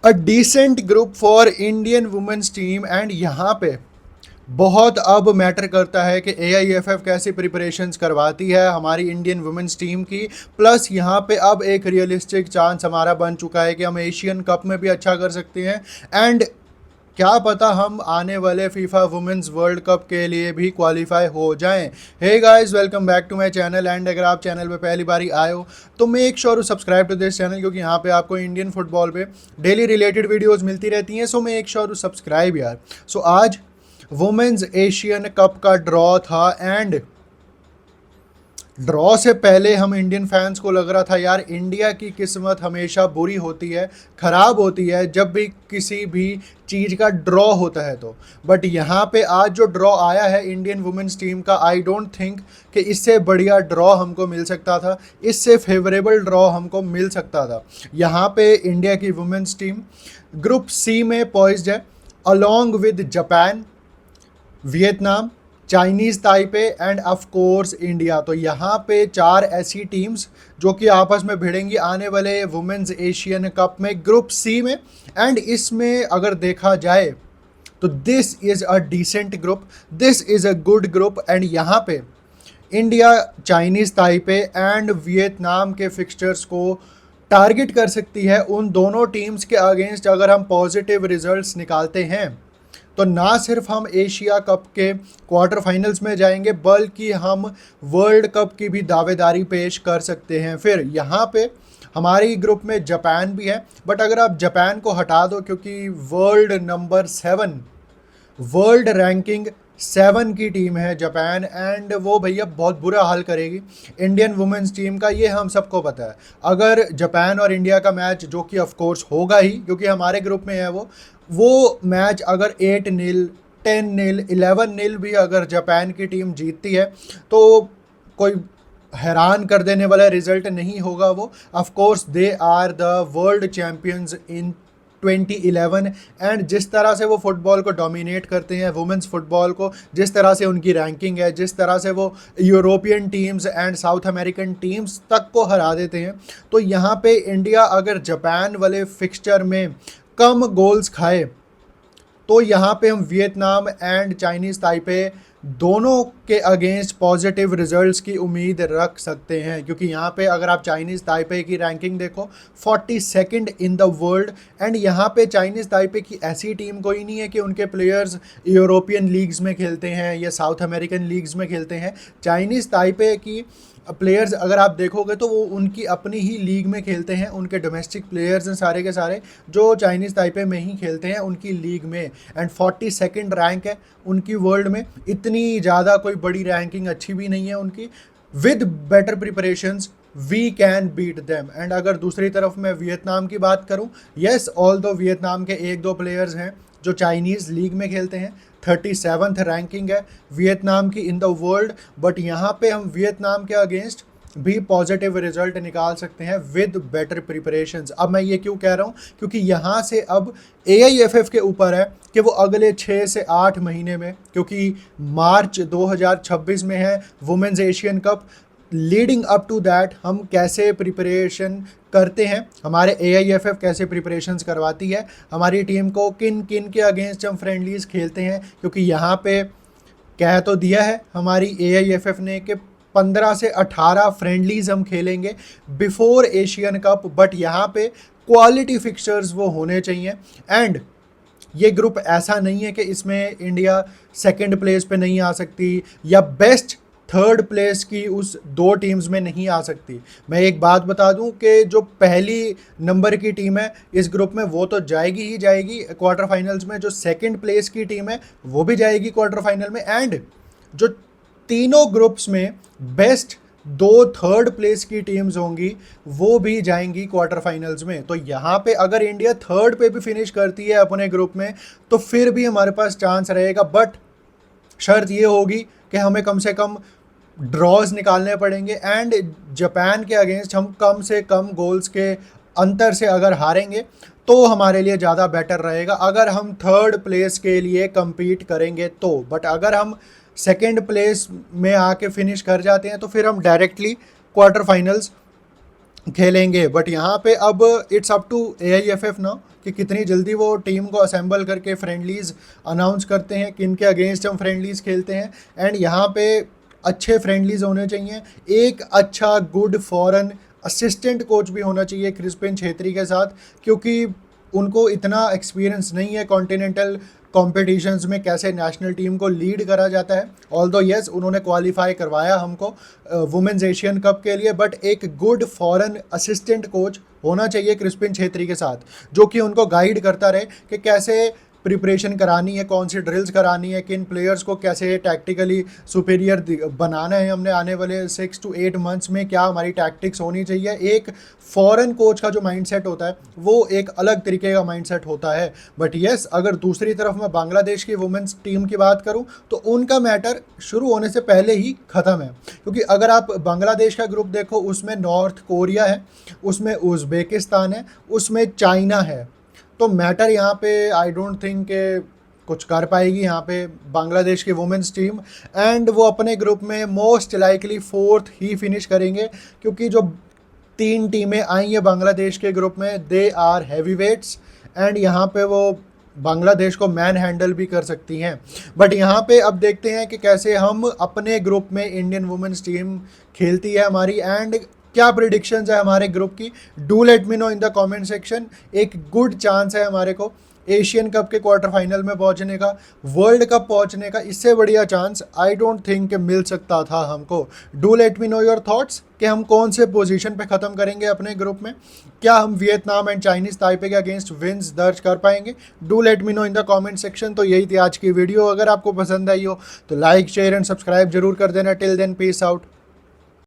A decent group for Indian women's team. And यहाँ पे बहुत अब मैटर करता है कि AIFF कैसी प्रिपरेशंस करवाती है हमारी इंडियन वुमेन्स टीम की। प्लस यहाँ पे अब एक रियलिस्टिक चांस हमारा बन चुका है कि हम एशियन कप में भी अच्छा कर सकते हैं। एंड क्या पता हम आने वाले फीफा वुमेन्स वर्ल्ड कप के लिए भी क्वालिफाई हो जाएं। Hey guys, welcome back to my channel. And अगर आप चैनल पे पहली बारी आए हो तो make sure subscribe to this channel, क्योंकि यहाँ पे आपको इंडियन फुटबॉल पे डेली रिलेटेड वीडियोस मिलती रहती हैं। सो मेक श्योर सब्सक्राइब यार। सो आज वुमेन्स एशियन कप का ड्रॉ था। एंड ड्रॉ से पहले हम इंडियन फैंस को लग रहा था यार, इंडिया की किस्मत हमेशा बुरी होती है, ख़राब होती है जब भी किसी भी चीज़ का ड्रॉ होता है तो। बट यहाँ पे आज जो ड्रॉ आया है इंडियन वुमेन्स टीम का, आई डोंट थिंक कि इससे बढ़िया ड्रॉ हमको मिल सकता था, इससे फेवरेबल ड्रॉ हमको मिल सकता था। यहाँ पे इंडिया की वुमेन्स टीम ग्रुप सी में पॉइज्ड है, along with Japan, Vietnam, Chinese Taipei end of course India. तो यहाँ पे चार ऐसी टीम्स जो कि आपस में भिड़ेंगी आने वाले वुमेन्स एशियन कप में ग्रुप सी में। एंड इसमें अगर देखा जाए तो this is a decent group, this is a good group. And यहाँ पे India Chinese Taipei and Vietnam के फिक्सचर्स को टारगेट कर सकती है। उन दोनों टीम्स के अगेंस्ट अगर हम पॉजिटिव रिजल्ट्स निकालते हैं तो ना सिर्फ हम एशिया कप के क्वार्टर फाइनल्स में जाएंगे, बल्कि हम वर्ल्ड कप की भी दावेदारी पेश कर सकते हैं। फिर यहाँ पे हमारी ग्रुप में जापान भी है, बट अगर आप जापान को हटा दो, क्योंकि वर्ल्ड नंबर 7, वर्ल्ड रैंकिंग 7 की टीम है जापान, एंड वो भैया बहुत बुरा हाल करेगी इंडियन वुमेन्स टीम का, ये हम सबको पता है। अगर जापान और इंडिया का मैच, जो कि ऑफ कोर्स होगा ही क्योंकि हमारे ग्रुप में है वो मैच अगर 8-0, 10-0, 11-0 भी अगर जापान की टीम जीतती है तो कोई हैरान कर देने वाला रिजल्ट नहीं होगा वो। Of course they are the world champions in 2011। And जिस तरह से वो फुटबॉल को डोमिनेट करते हैं, वुमेंस फुटबॉल को, जिस तरह से उनकी रैंकिंग है, जिस तरह से वो European teams and south American teams तक को हरा देते हैं, तो यहाँ पे इंडिया अगर जापान वाले फिक्सचर में कम गोल्स खाए तो यहाँ पे हम वियतनाम एंड चाइनीज़ ताइपे दोनों के अगेंस्ट पॉजिटिव रिजल्ट्स की उम्मीद रख सकते हैं। क्योंकि यहाँ पे अगर आप चाइनीज़ ताइपे की रैंकिंग देखो, 42nd in the world. And यहाँ पे चाइनीज़ ताइपे की ऐसी टीम कोई नहीं है कि उनके प्लेयर्स यूरोपियन लीग्स में खेलते हैं या साउथ अमेरिकन लीग्स में खेलते हैं। चाइनीज़ ताइपे की प्लेयर्स अगर आप देखोगे तो वो उनकी अपनी ही लीग में खेलते हैं, उनके डोमेस्टिक प्लेयर्स हैं सारे के सारे जो चाइनीज़ ताइपे में ही खेलते हैं उनकी लीग में। एंड 42nd रैंक है उनकी वर्ल्ड में, इतनी ज़्यादा कोई बड़ी रैंकिंग अच्छी भी नहीं है उनकी। With better preparations we can beat them. And अगर दूसरी तरफ मैं वियतनाम की बात करूं, येस ऑल दो वियतनाम के एक दो प्लेयर्स हैं जो चाइनीज़ लीग में खेलते हैं, 37th रैंकिंग है वियतनाम की इन द वर्ल्ड। बट यहाँ पे हम वियतनाम के अगेंस्ट भी पॉजिटिव रिजल्ट निकाल सकते हैं विद बेटर प्रिपरेशंस। अब मैं ये क्यों कह रहा हूँ, क्योंकि यहाँ से अब AIFF के ऊपर है कि वो अगले 6 से 8 महीने में, क्योंकि मार्च 2026 में है women's Asian cup, leading up to that हम कैसे प्रिपरेशन करते हैं, हमारे AIFF कैसे प्रिपरेशंस करवाती है हमारी टीम को, किन किन के अगेंस्ट हम फ्रेंडलीज खेलते हैं। क्योंकि यहाँ पे कह तो दिया है हमारी AIFF ने कि 15 से 18 फ्रेंडलीज हम खेलेंगे बिफोर एशियन कप, बट यहाँ पे क्वालिटी फिक्सचर्स वो होने चाहिए। एंड ये ग्रुप ऐसा नहीं है कि इसमें इंडिया सेकंड प्लेस पे नहीं आ सकती या बेस्ट थर्ड प्लेस की उस दो टीम्स में नहीं आ सकती। मैं एक बात बता दूं कि जो पहली नंबर की टीम है इस ग्रुप में वो तो जाएगी ही जाएगी क्वार्टर फाइनल्स में, जो सेकंड प्लेस की टीम है वो भी जाएगी क्वार्टर फाइनल में। एंड जो तीनों ग्रुप्स में बेस्ट दो थर्ड प्लेस की टीम्स होंगी वो भी जाएंगी क्वार्टर फाइनल्स में। तो यहाँ पे अगर इंडिया थर्ड पे भी फिनिश करती है अपने ग्रुप में तो फिर भी हमारे पास चांस रहेगा। बट शर्त ये होगी कि हमें कम से कम ड्रॉज निकालने पड़ेंगे। एंड जापान के अगेंस्ट हम कम से कम गोल्स के अंतर से अगर हारेंगे तो हमारे लिए ज़्यादा बेटर रहेगा अगर हम थर्ड प्लेस के लिए compete करेंगे तो। बट अगर हम सेकंड प्लेस में आके फिनिश कर जाते हैं तो फिर हम डायरेक्टली क्वार्टर फाइनल्स खेलेंगे। बट यहाँ पे अब it's up to AIFF now कि कितनी जल्दी वो टीम को असेंबल करके फ्रेंडलीज अनाउंस करते हैं, किन के अगेंस्ट हम फ्रेंडलीज खेलते हैं। एंड यहाँ पे अच्छे फ्रेंडलीज होने चाहिए, एक अच्छा गुड फॉरेन असिस्टेंट कोच भी होना चाहिए क्रिस्पिन छेत्री के साथ, क्योंकि उनको इतना एक्सपीरियंस नहीं है कॉन्टिनेंटल कॉम्पिटिशन्स में कैसे नेशनल टीम को लीड करा जाता है। ऑल्दो यस उन्होंने क्वालिफाई करवाया हमको वुमेन्स एशियन कप के लिए, बट एक गुड फॉरेन असिस्टेंट कोच होना चाहिए क्रिस्पिन छेत्री के साथ, जो कि उनको गाइड करता रहे कि कैसे प्रिपरेशन करानी है, कौन सी ड्रिल्स करानी है, किन प्लेयर्स को कैसे टैक्टिकली सुपीरियर बनाना है। हमने आने वाले 6 to 8 मंथ्स में क्या हमारी टैक्टिक्स होनी चाहिए। एक फॉरेन कोच का जो माइंडसेट होता है वो एक अलग तरीके का माइंडसेट होता है। बट यस अगर दूसरी तरफ मैं बांग्लादेश की वुमेंस टीम की बात करूं तो उनका मैटर शुरू होने से पहले ही ख़त्म है, क्योंकि अगर आप बांग्लादेश का ग्रुप देखो उसमें नॉर्थ कोरिया है, उसमें उज़्बेकिस्तान है, उसमें चाइना है। तो मैटर यहाँ पे आई डोंट थिंक के कुछ कर पाएगी यहाँ पे बांग्लादेश की वुमेंस टीम। एंड वो अपने ग्रुप में मोस्ट लाइकली 4th ही फिनिश करेंगे, क्योंकि जो 3 टीमें आई हैं बांग्लादेश के ग्रुप में they are heavyweights, and यहाँ पे वो बांग्लादेश को मैन हैंडल भी कर सकती हैं। बट यहाँ पे अब देखते हैं कि कैसे हम अपने ग्रुप में इंडियन वुमेंस टीम खेलती है हमारी, एंड क्या प्रिडिक्शंस है हमारे ग्रुप की। Do let me know in the comment section. एक गुड चांस है हमारे को एशियन कप के क्वार्टर फाइनल में पहुंचने का, वर्ल्ड कप पहुंचने का, इससे बढ़िया चांस आई डोंट थिंक कि मिल सकता था हमको। Do let me know your thoughts कि हम कौन से पोजीशन पे ख़त्म करेंगे अपने ग्रुप में, क्या हम वियतनाम एंड चाइनीज़ ताइपे के अगेंस्ट विन्स दर्ज कर पाएंगे। Do let me know in the comment section. तो यही थी आज की वीडियो, अगर आपको पसंद आई हो तो लाइक शेयर एंड सब्सक्राइब जरूर कर देना। Till then peace out.